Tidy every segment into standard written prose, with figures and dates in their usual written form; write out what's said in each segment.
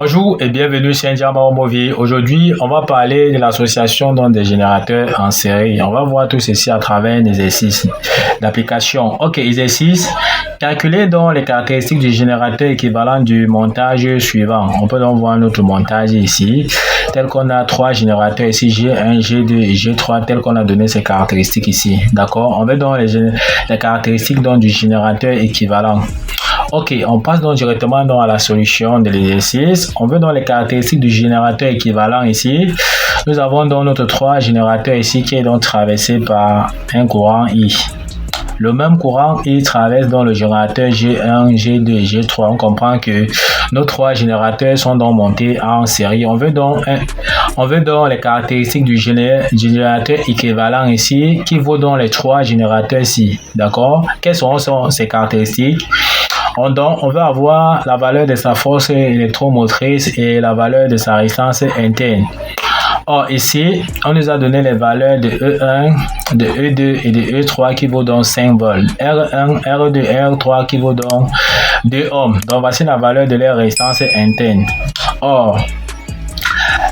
Bonjour et bienvenue sur Ndiamba Movie. Aujourd'hui, on va parler de l'association des générateurs en série. On va voir tout ceci à travers un exercice d'application. Ok, exercice. Calculer donc les caractéristiques du générateur équivalent du montage suivant. On peut donc voir notre montage ici, tel qu'on a trois générateurs ici, G1, G2 et G3, tel qu'on a donné ces caractéristiques ici. D'accord? On veut donc les caractéristiques du générateur équivalent. Ok, on passe donc directement à la solution de l'exercice. On veut donc les caractéristiques du générateur équivalent ici. Nous avons donc notre 3 générateurs ici qui est donc traversé par un courant I. Le même courant I traverse donc le générateur G1, G2 et G3. On comprend que nos 3 générateurs sont donc montés en série. On veut donc les caractéristiques du générateur équivalent ici qui vaut donc les 3 générateurs ici. D'accord? Quelles sont ces caractéristiques? On veut avoir la valeur de sa force électromotrice et la valeur de sa résistance interne. Or, ici, on nous a donné les valeurs de E1, de E2 et de E3 qui vaut donc 5 volts. R1, R2, R3 qui vaut donc 2 ohms. Donc, voici la valeur de leur résistance interne. Or,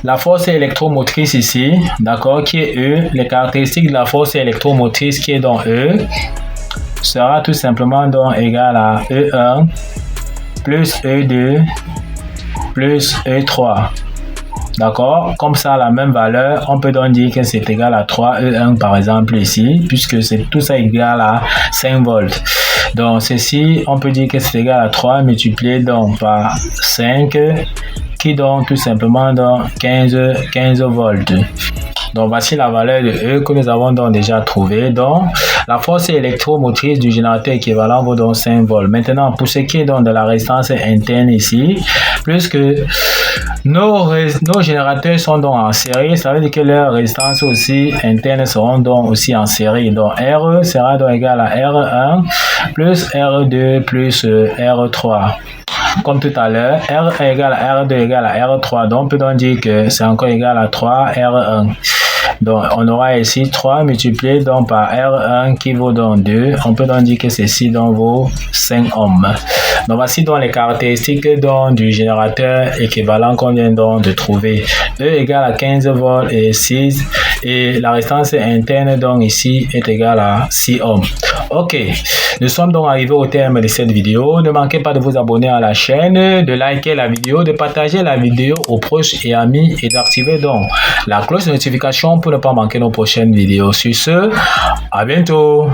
la force électromotrice ici, d'accord, qui est E, les caractéristiques de la force électromotrice qui est donc E, sera tout simplement donc égal à E1 plus E2 plus E3. D'accord? Comme ça, la même valeur, on peut donc dire que c'est égal à 3 E1 par exemple ici, puisque c'est tout ça égal à 5 volts. Donc, ceci, on peut dire que c'est égal à 3 multiplié donc par 5, qui donne tout simplement donc 15 volts. Donc, voici la valeur de E que nous avons donc déjà trouvé. Donc, la force électromotrice du générateur équivalent vaut donc 5 volts. Maintenant, pour ce qui est donc de la résistance interne ici, puisque nos générateurs sont donc en série, ça veut dire que leurs résistances aussi internes seront donc aussi en série. Donc, RE sera donc égal à R1 plus R2 plus R3. Comme tout à l'heure, R égale à R2 égale à R3. Donc, on peut donc dire que c'est encore égal à 3 R1. Donc, on aura ici 3 multiplié donc par R1 qui vaut donc 2. On peut donc dire que ceci donc vaut 5 ohms. Donc, voici donc les caractéristiques donc du générateur équivalent qu'on vient donc de trouver. E égale à 15 volts et 6. Et la résistance interne donc ici est égale à 6 ohms. Ok, nous sommes donc arrivés au terme de cette vidéo. Ne manquez pas de vous abonner à la chaîne, de liker la vidéo, de partager la vidéo aux proches et amis et d'activer donc la cloche de notification pour ne pas manquer nos prochaines vidéos. Sur ce, à bientôt.